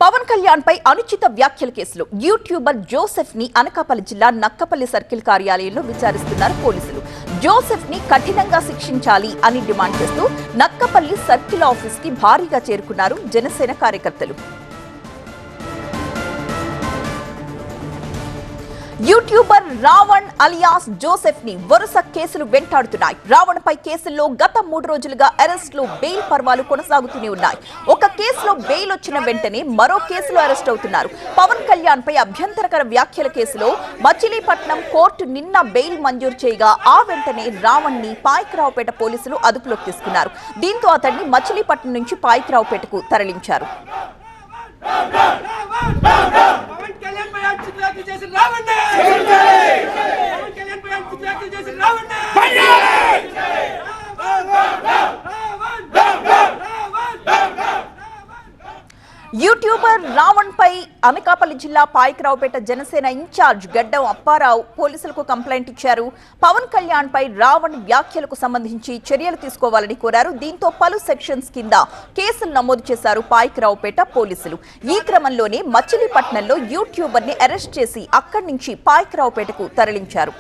పవన్ కళ్యాణ్ పై అనుచిత వ్యాఖ్యల కేసులో యూట్యూబర్ జోసెఫ్ ని అనకాపల్లి జిల్లా నక్కపల్లి సర్కిల్ కార్యాలయంలో విచారిస్తున్నారు పోలీసులు. జోసెఫ్ ని కఠినంగా శిక్షించాలి అని డిమాండ్ చేస్తూ నక్కపల్లి సర్కిల్ ఆఫీస్ కి భారీగా చేరుకున్నారు జనసేన కార్యకర్తలు. యూట్యూబర్ రావణ్ అలియాస్ జోసెఫ్ ని వరుస కేసులు వెంటాడుతున్నాయి. రావణ్ పై కేసుల్లో గత 3 రోజులుగా అరెస్టులు, బెయిల్ పర్వాలు కొనసాగుతూనే ఉన్నాయి. ఒక కేసులో బెయిల్ వచ్చిన వెంటనే మరో కేసులో అరెస్ట్ అవుతున్నారు. పవన్ కళ్యాణ్ పై అభ్యంతరకర వ్యాఖ్యల కేసులో మచిలీపట్నం కోర్టు నిన్న బెయిల్ మంజూరు చేయగా ఆ వెంటనే రావణ్ ని పాయకరావుపేట పోలీసులు అదుపులోకి తీసుకున్నారు. దీంతో అతన్ని మచిలీపట్నం నుంచి పాయకరావుపేటకు తరలించారు. యూట్యూబర్ రావణ్ పై అనకాపల్లి జిల్లా పాయకరావుపేట జనసేన ఇన్ఛార్జ్ గడ్డం అప్పారావు పోలీసులకు కంప్లైంట్ ఇచ్చారు. పవన్ కళ్యాణ్ పై రావణ్ వ్యాఖ్యలకు సంబంధించి చర్యలు తీసుకోవాలని కోరారు. దీంతో పలు సెక్షన్స్ కింద కేసులు నమోదు చేశారు పాయకరావుపేట పోలీసులు. ఈ క్రమంలోనే మచిలీపట్నంలో యూట్యూబర్ ని అరెస్ట్ చేసి అక్కడి నుంచి పాయకరావుపేటకు తరలించారు.